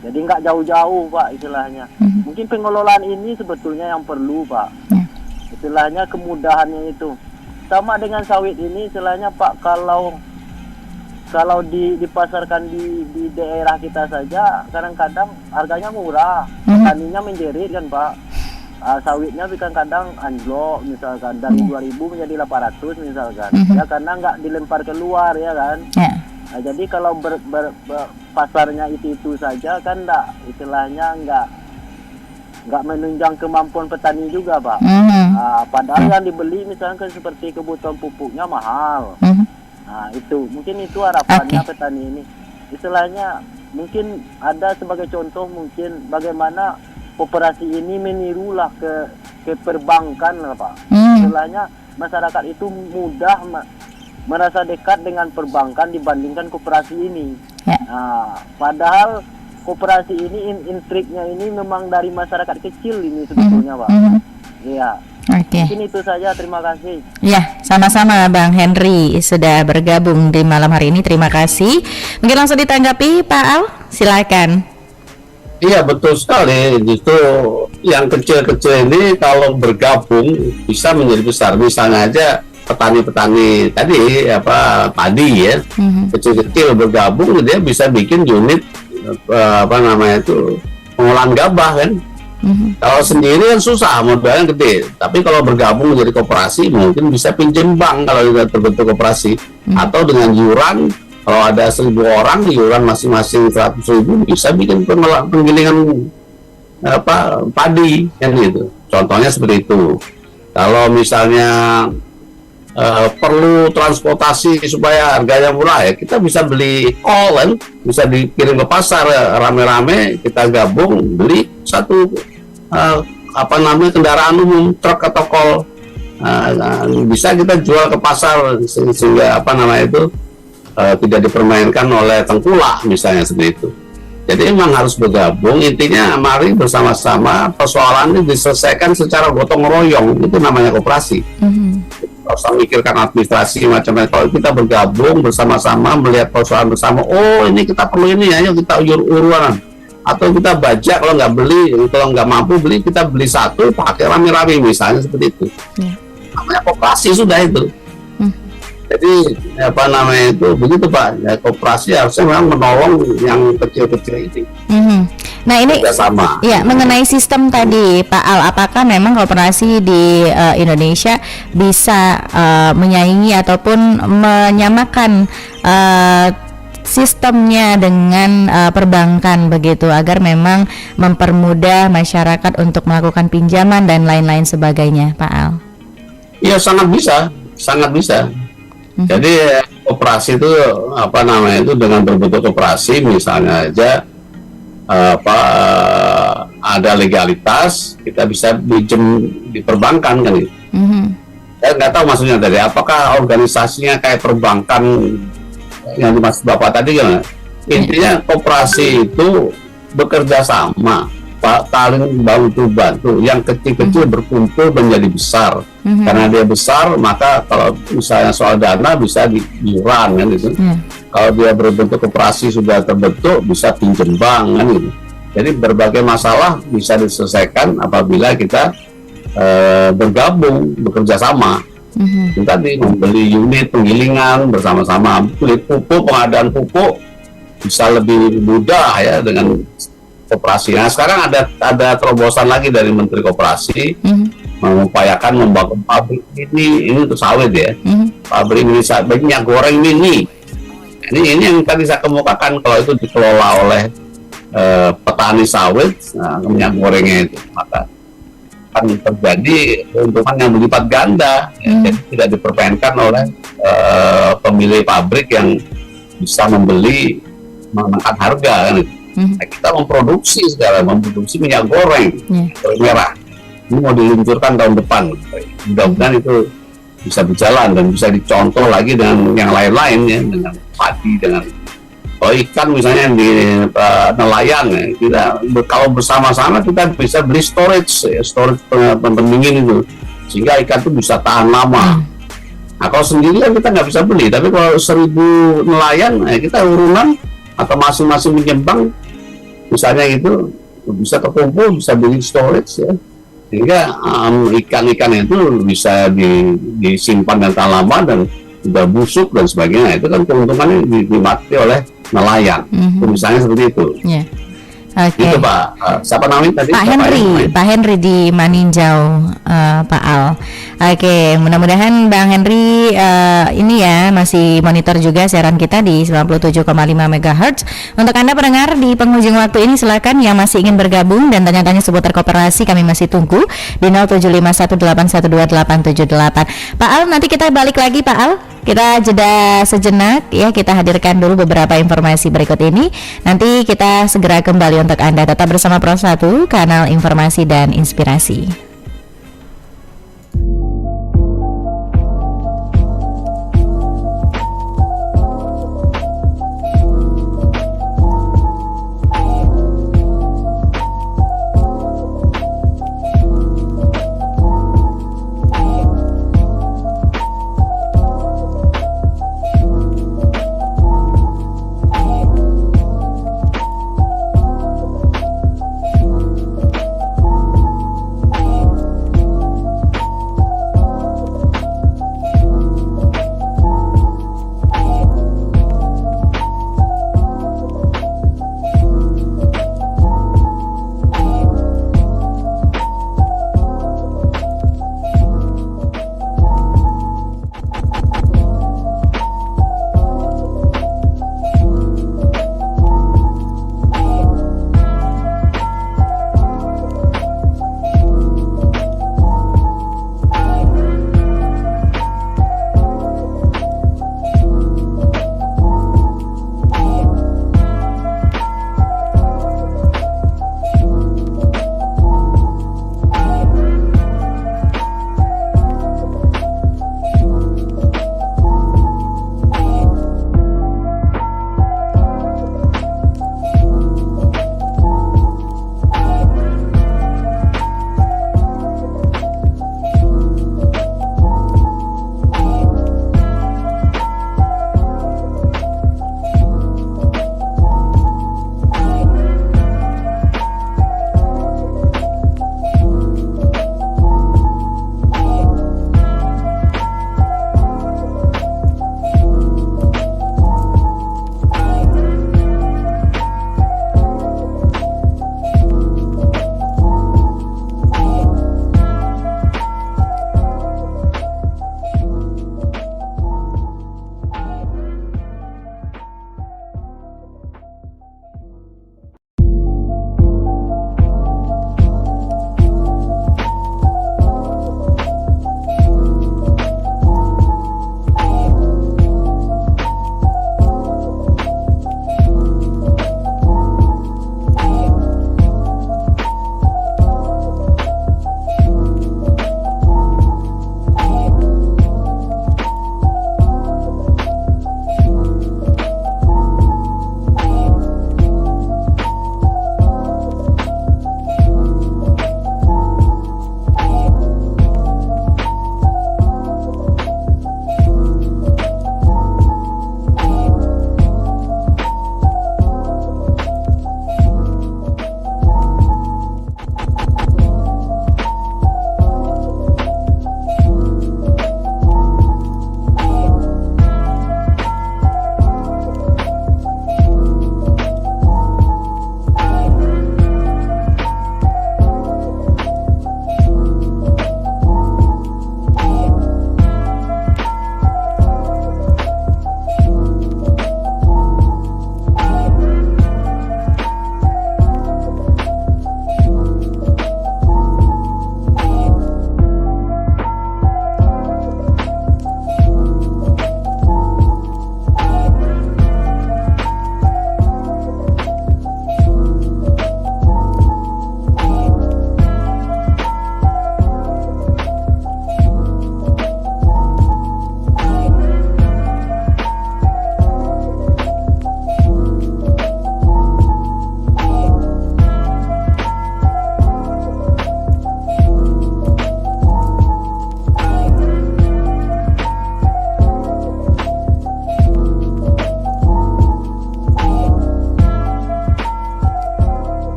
Jadi nggak jauh-jauh Pak istilahnya. Mungkin pengelolaan ini sebetulnya yang perlu Pak. Istilahnya kemudahannya itu sama dengan sawit ini istilahnya Pak, kalau dipasarkan di daerah kita saja kadang-kadang harganya murah, petaninya menjerit kan Pak. Sawitnya kadang anjlok misalkan dari 2.000 menjadi 800 misalkan, ya karena nggak dilempar keluar ya kan. Nah, jadi kalau pasarnya itu saja kan istilahnya nggak menunjang kemampuan petani juga Pak. Padahal yang dibeli misalkan seperti kebutuhan pupuknya mahal. Nah itu mungkin itu harapannya petani ini istilahnya. Mungkin ada sebagai contoh mungkin bagaimana koperasi ini menirulah ke perbankan lah Pak. Istilahnya masyarakat itu mudah merasa dekat dengan perbankan dibandingkan koperasi ini. Nah, padahal koperasi ini intriknya ini memang dari masyarakat kecil ini sebetulnya Pak. Iya. Mungkin itu saja, terima kasih. Ya, sama-sama Bang Henry sudah bergabung di malam hari ini, terima kasih. Mungkin langsung ditanggapi Pak Al, silakan. Iya betul sekali, justru yang kecil-kecil ini kalau bergabung bisa menjadi besar. Misalnya aja petani-petani tadi padi ya, kecil-kecil bergabung dia bisa bikin unit pengolahan gabah kan. Kalau sendiri kan susah, modalnya gede. Tapi kalau bergabung menjadi koperasi mungkin bisa pinjam bank kalau sudah terbentuk koperasi, atau dengan iuran. Kalau ada 1.000 orang, iuran masing-masing 100.000 bisa bikin penggilingan padi kan gitu. Contohnya seperti itu. Kalau misalnya perlu transportasi supaya harganya murah ya, kita bisa beli kol kan, bisa dikirim ke pasar rame-rame, kita gabung beli satu kendaraan umum, truk atau kol, bisa kita jual ke pasar sehingga tidak dipermainkan oleh tengkulak misalnya seperti itu. Jadi memang harus bergabung, intinya mari bersama-sama persoalan ini diselesaikan secara gotong royong, itu namanya koperasi. nggak usah mikirkan administrasi macam-macam. Kalau kita bergabung bersama-sama melihat persoalan bersama, oh ini kita perlu ini, ayo kita uruan, atau kita bajak, kalau nggak beli, kalau nggak mampu beli, kita beli satu pakai rame-rame misalnya seperti itu. Namanya koperasi sudah itu. Jadi apa namanya itu begitu Pak, ya, koperasi harusnya memang menolong yang kecil-kecil ini. Nah ini sama. Ya, mengenai sistem tadi Pak Al, apakah memang koperasi di Indonesia bisa menyaingi ataupun menyamakan sistemnya dengan perbankan begitu, agar memang mempermudah masyarakat untuk melakukan pinjaman dan lain-lain sebagainya, Pak Al? Iya, sangat bisa, sangat bisa. Jadi koperasi itu apa namanya itu dengan berbentuk koperasi misalnya aja ada legalitas, kita bisa pinjam di perbankan kan itu. Saya nggak tahu maksudnya tadi, apakah organisasinya kayak perbankan yang dimaksud Bapak tadi gimana? Intinya koperasi itu bekerja sama, saling bantu, yang kecil-kecil berkumpul menjadi besar. Karena dia besar, maka kalau misalnya soal dana bisa diiuran kan gitu. Kalau dia berbentuk koperasi sudah terbentuk, bisa pinjam bank kan gitu. Jadi berbagai masalah bisa diselesaikan apabila kita bergabung, bekerja sama. Tadi membeli unit penggilingan bersama-sama, beli pupuk, pengadaan pupuk bisa lebih mudah ya dengan koperasi. Nah sekarang ada terobosan lagi dari Menteri Koperasi mengupayakan membangun pabrik ini untuk sawit ya, pabrik minyak goreng mini. Ini yang tadi saya kemukakan, kalau itu dikelola oleh petani sawit, minyak gorengnya itu, maka akan terjadi keuntungan yang berlipat ganda, jadi tidak dipermainkan oleh pemilik pabrik yang bisa membeli menekan harga kan itu. Nah, kita memproduksi sekarang, memproduksi minyak goreng merah. Ini mau diluncurkan tahun depan. Mudah-mudahan itu bisa berjalan dan bisa dicontoh lagi dengan yang lain-lain ya, dengan padi, dengan ikan misalnya di nelayan ya. Kita kalau bersama-sama kita bisa beli storage pendingin itu, sehingga ikan itu bisa tahan lama. Nah kalau sendirian kita nggak bisa beli, tapi kalau 1.000 nelayan kita urunan atau masing-masing menyembang misalnya gitu, bisa terkumpul, bisa beli storage ya, sehingga ikan-ikan itu bisa disimpan dan tahan lama dan sudah busuk dan sebagainya. Itu kan keuntungannya dinikmati oleh nelayan. Misalnya seperti itu. Oke. Itu Pak. Siapa namanya tadi? Pak Henry di Maninjau, Pak Al. Oke, mudah-mudahan Bang Henry ini ya masih monitor juga siaran kita di 97,5 MHz. Untuk Anda pendengar di penghujung waktu ini, silakan yang masih ingin bergabung dan tanya-tanya seputar koperasi, kami masih tunggu di 0751812878. Pak Al, nanti kita balik lagi Pak Al. Kita jeda sejenak ya, kita hadirkan dulu beberapa informasi berikut ini. Nanti kita segera kembali untuk Anda. Tetap bersama Pro 1, kanal informasi dan inspirasi.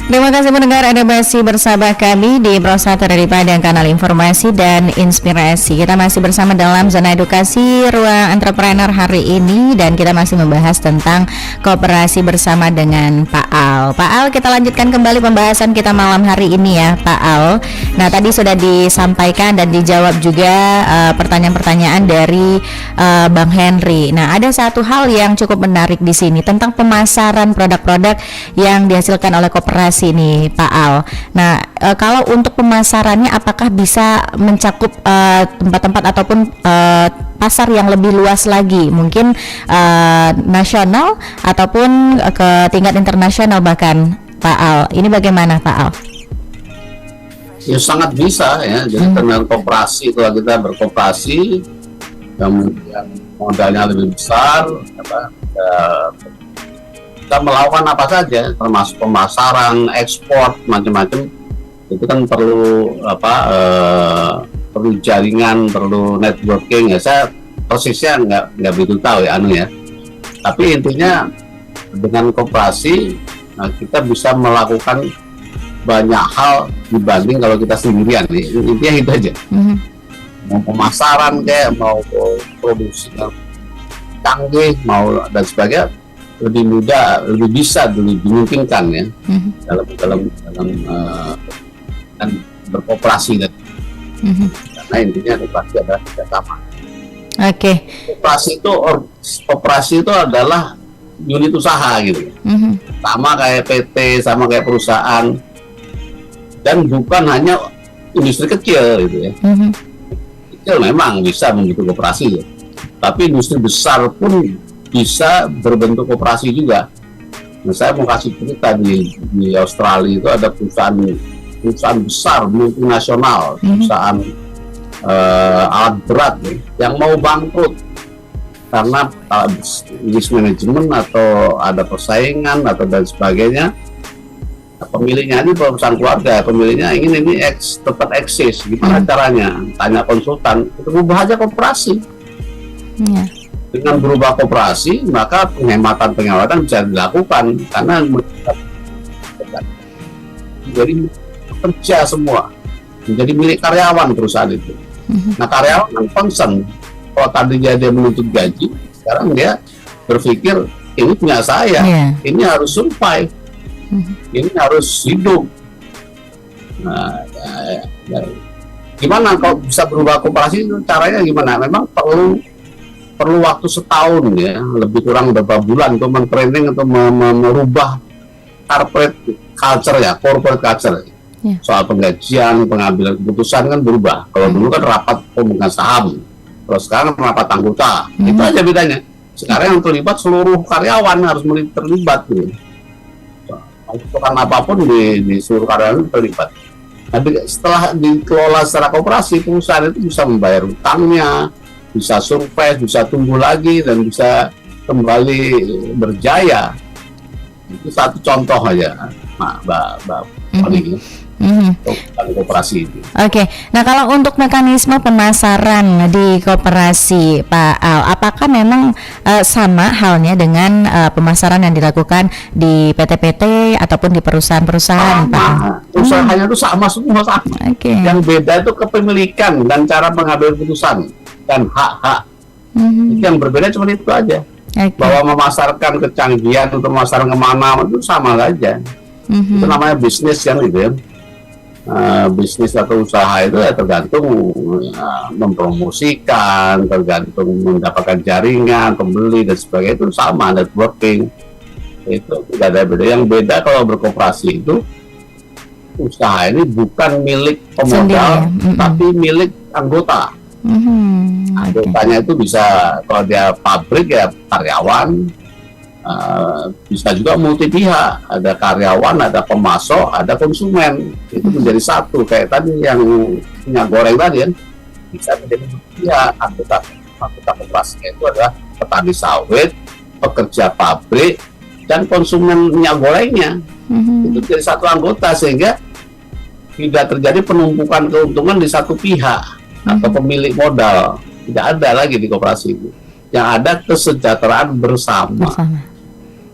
Terima kasih pendengar, Anda masih bersama kami di Pro 1 dari Padang, kanal informasi dan inspirasi. Kita masih bersama dalam zona edukasi ruang entrepreneur hari ini, dan kita masih membahas tentang koperasi bersama dengan Pak Al. Pak Al, kita lanjutkan kembali pembahasan kita malam hari ini ya Pak Al. Nah, tadi sudah disampaikan dan dijawab juga pertanyaan-pertanyaan dari Bang Henry. Nah, ada satu hal yang cukup menarik di sini tentang pemasaran produk-produk yang dihasilkan oleh koperasi nih Pak Al. Nah, kalau untuk pemasarannya apakah bisa mencakup tempat-tempat ataupun pasar yang lebih luas lagi, mungkin nasional ataupun ke tingkat internasional bahkan Pak Al. Ini bagaimana Pak Al? Ya sangat bisa ya. Jadi dengan koperasi, kalau kita berkoperasi yang modalnya lebih besar, kita melakukan apa saja, termasuk pemasaran, ekspor, macam-macam. Itu kan perlu perlu jaringan, perlu networking. Ya saya persisnya nggak begitu tahu ya Tapi intinya dengan koperasi kita bisa melakukan banyak hal dibanding kalau kita sendirian. Intinya itu aja. Mau pemasaran kayak mau produksi canggih, mau dan sebagainya, lebih mudah, lebih bisa, lebih dimungkinkan ya dalam dan berkooperasi dan karena intinya koperasi adalah kerjasama. Oke. Koperasi itu adalah unit usaha gitu, sama kayak PT, sama kayak perusahaan, dan bukan hanya industri kecil gitu ya. Kecil memang bisa membentuk koperasi ya, tapi industri besar pun bisa berbentuk koperasi juga. Nah, saya mau kasih cerita di Australia itu ada perusahaan besar multinasional, perusahaan alat berat yang mau bangkrut karena mismanagement atau ada persaingan atau dan sebagainya. Pemiliknya ini perusahaan keluarga, pemiliknya ingin ini tetap eksis. Gimana caranya? Tanya konsultan, itu ubah aja koperasi. Dengan berubah koperasi, maka penghematan bisa dilakukan karena menjadi kerja semua, menjadi milik karyawan perusahaan itu. Nah, karyawan kan concern. Kalau tadinya dia menuntut gaji, sekarang dia berpikir ini punya saya, ini harus survive, ini harus hidup. Nah, gimana kalau bisa berubah koperasi? Caranya gimana? Memang perlu waktu setahun ya, lebih kurang beberapa bulan untuk men-training atau merubah corporate culture. Soal penggajian, pengambilan keputusan kan berubah. Kalau dulu kan rapat pemegang saham, kalau sekarang rapat anggota. Itu aja bedanya. Sekarang yang terlibat seluruh karyawan harus terlibat gitu. Keputusan apapun di seluruh karyawan terlibat. Tapi setelah dikelola secara koperasi, perusahaan itu bisa membayar utangnya, bisa survive, bisa tumbuh lagi, dan bisa kembali berjaya. Itu satu contoh aja, Mbak Fani. Koperasi itu. Oke. Nah, kalau untuk mekanisme pemasaran di koperasi, Pak Al, apakah memang sama halnya dengan pemasaran yang dilakukan di PT-PT ataupun di perusahaan-perusahaan, Pak? Usahanya itu sama semua. Yang beda itu kepemilikan dan cara mengambil keputusan dan hak-hak. Yang berbeda cuma itu aja. Bahwa memasarkan kecanggihan untuk memasarkan kemana itu sama saja. Itu namanya bisnis kan gitu ya. Bisnis atau usaha itu ya tergantung mempromosikan, tergantung mendapatkan jaringan, pembeli dan sebagainya, itu sama, networking. Itu tidak ada beda. Yang beda kalau berkoperasi itu usaha ini bukan milik pemodal, tapi milik anggota. Anggotanya itu bisa, kalau dia pabrik ya karyawan, bisa juga multi pihak, ada karyawan, ada pemasok, ada konsumen. Itu menjadi satu, kayak tadi yang minyak goreng tadi kan, bisa menjadi pihak. Anggota koperasinya itu adalah petani sawit, pekerja pabrik, dan konsumen minyak gorengnya. Itu jadi satu anggota, sehingga tidak terjadi penumpukan keuntungan di satu pihak atau pemilik modal. Tidak ada lagi di koperasi itu. Yang ada kesejahteraan bersama.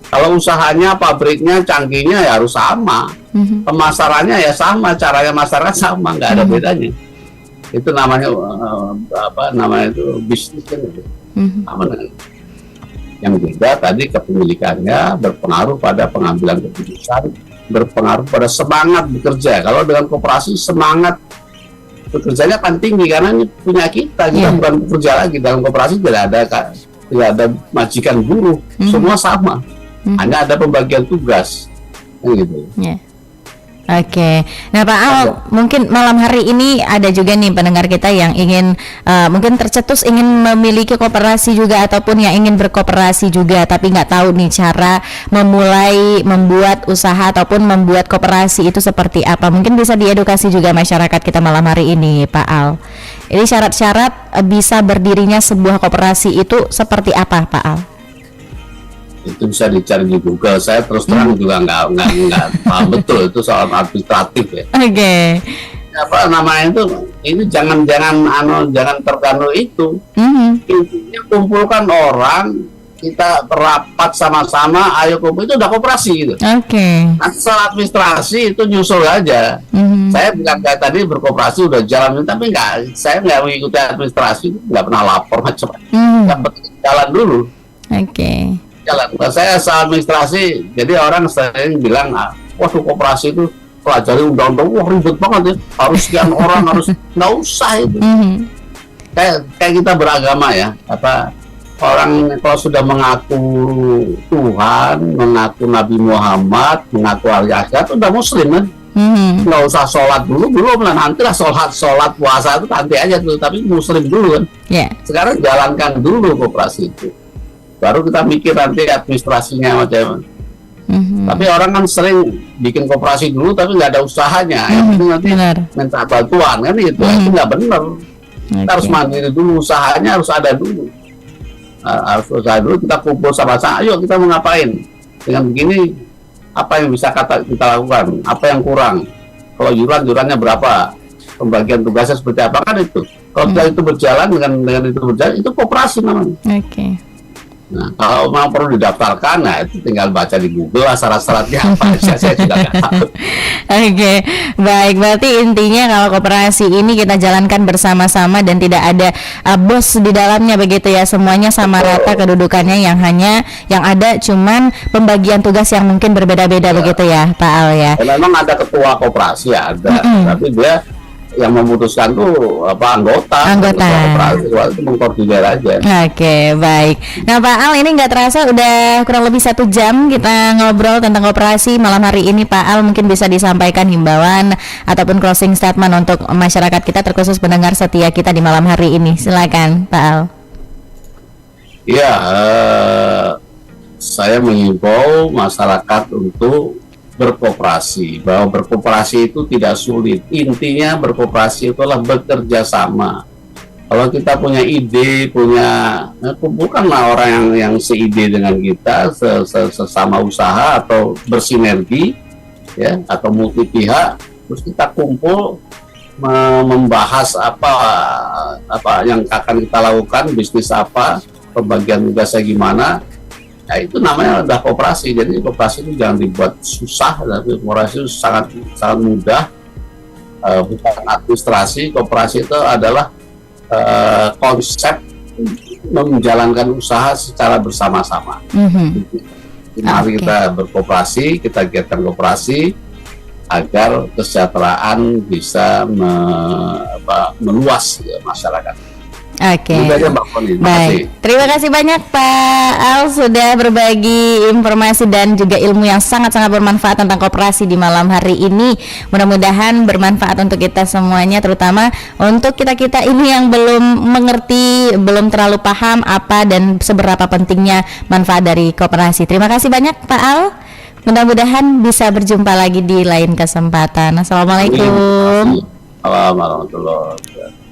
Kalau usahanya, pabriknya, cangkihnya ya harus sama, pemasarannya ya sama, caranya masyarakat sama, nggak ada bedanya. Itu namanya itu bisnis kan itu. Sama dengan yang beda tadi kepemilikannya berpengaruh pada pengambilan keputusan, berpengaruh pada semangat bekerja. Kalau dengan koperasi semangat bekerjanya kan tinggi karena ini punya kita bukan bekerja lagi. Dalam koperasi tidak ada majikan buruh, semua sama. Hanya ada pembagian tugas, gitu. Oke, nah Pak Al, mungkin malam hari ini ada juga nih pendengar kita yang ingin mungkin tercetus ingin memiliki koperasi juga ataupun yang ingin berkoperasi juga, tapi nggak tahu nih cara memulai membuat usaha ataupun membuat koperasi itu seperti apa. Mungkin bisa diedukasi juga masyarakat kita malam hari ini, Pak Al. Ini syarat-syarat bisa berdirinya sebuah koperasi itu seperti apa, Pak Al? Itu bisa dicari di Google. Saya terus terang juga nggak paham betul itu soal administratif ya. Oke. Apa namanya itu? Ini jangan terganu itu. Intinya kumpulkan orang, kita rapat sama-sama, ayo kumpul, itu udah koperasi gitu. Oke. Nah, soal administrasi itu nyusul aja. Saya bukan kayak tadi berkoperasi udah jalan, tapi saya nggak mengikuti administrasi, nggak pernah lapor macam-macam. Yang penting jalan dulu. Oke. Jalan. Nah, saya soal administrasi, jadi orang sering bilang, waduh koperasi itu pelajari undang-undang, wah ribet banget ya, harus sekian orang, harus nggak usah itu. Kayak kita beragama ya, orang kalau sudah mengaku Tuhan, mengaku Nabi Muhammad, mengaku hari akhirat, udah muslim kan, nggak usah sholat dulu, belum lah, nantilah sholat puasa itu nanti aja dulu, tapi muslim dulu kan. Sekarang jalankan dulu koperasi itu. Baru kita mikir nanti administrasinya macam. Tapi orang kan sering bikin koperasi dulu tapi nggak ada usahanya. Itu nanti minta bantuan kan itu nggak benar. Kita harus mandiri dulu, usahanya harus ada dulu. Harus usaha dulu, kita kumpul sama-sama. Ayo kita mau ngapain? Dengan begini apa yang bisa kita lakukan? Apa yang kurang? Kalau yurannya berapa? Pembagian tugasnya seperti apa kan itu? Kalau itu berjalan dengan itu berjalan, itu koperasi namanya. Oke. Nah, kalau memang perlu didaftarkan, nah itu tinggal baca di Google lah syarat-syaratnya apa. Saya juga nggak tahu. Oke, baik. Berarti intinya kalau koperasi ini kita jalankan bersama-sama dan tidak ada bos di dalamnya begitu ya. Semuanya sama rata kedudukannya, yang ada cuman pembagian tugas yang mungkin berbeda-beda begitu ya, Pak Al ya. Memang ada ketua koperasi ada, tapi dia yang memutuskan tuh anggota koperasi itu mengkoordinir aja. Oke, baik. Nah Pak Al, ini nggak terasa udah kurang lebih 1 jam kita ngobrol tentang koperasi malam hari ini. Pak Al, mungkin bisa disampaikan himbauan ataupun closing statement untuk masyarakat kita, terkhusus pendengar setia kita di malam hari ini. Silakan Pak Al. Iya, saya mengimbau masyarakat untuk berkoperasi, bahwa berkoperasi itu tidak sulit. Intinya berkoperasi itulah bekerja sama. Kalau kita punya ide, kumpulkanlah orang yang seide dengan kita, sesama usaha atau bersinergi, ya, atau multi pihak, terus kita kumpul membahas apa yang akan kita lakukan, bisnis apa, pembagian tugasnya gimana. Ya itu namanya udah koperasi. Jadi koperasi itu jangan dibuat susah, tapi koperasi itu sangat mudah. Bukan administrasi. Koperasi itu adalah konsep menjalankan usaha secara bersama-sama. Mari kita berkoperasi, kita giatkan koperasi agar kesejahteraan bisa meluas ya, masyarakat. Oke, baik. Terima kasih banyak Pak Al sudah berbagi informasi dan juga ilmu yang sangat-sangat bermanfaat tentang koperasi di malam hari ini. Mudah-mudahan bermanfaat untuk kita semuanya, terutama untuk kita-kita ini yang belum mengerti, belum terlalu paham apa dan seberapa pentingnya manfaat dari koperasi. Terima kasih banyak Pak Al. Mudah-mudahan bisa berjumpa lagi di lain kesempatan. Assalamualaikum. Assalamualaikum warahmatullahi wabarakatuh.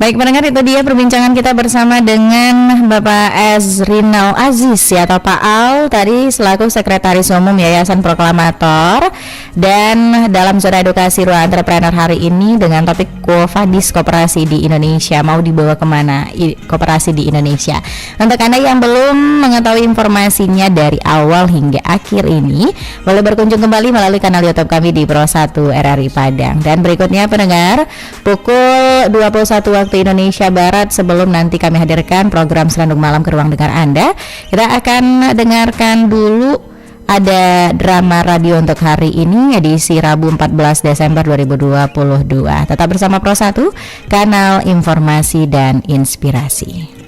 Baik pendengar, itu dia perbincangan kita bersama dengan Bapak Ezrinal Aziz ya, atau Pak Al tadi selaku Sekretaris Umum Yayasan Proklamator. Dan dalam zona edukasi ruang entrepreneur hari ini dengan topik Quo-Vadis Koperasi di Indonesia, mau dibawa kemana koperasi di Indonesia. Untuk Anda yang belum mengetahui informasinya dari awal hingga akhir ini, boleh berkunjung kembali melalui kanal YouTube kami di Pro1 RRI Padang. Dan berikutnya pendengar, pukul 21 waktu Indonesia Barat, sebelum nanti kami hadirkan program Serandung Malam ke ruang dengar Anda, kita akan dengarkan dulu ada drama radio untuk hari ini, edisi Rabu 14 Desember 2022. Tetap bersama Pro1, kanal informasi dan inspirasi.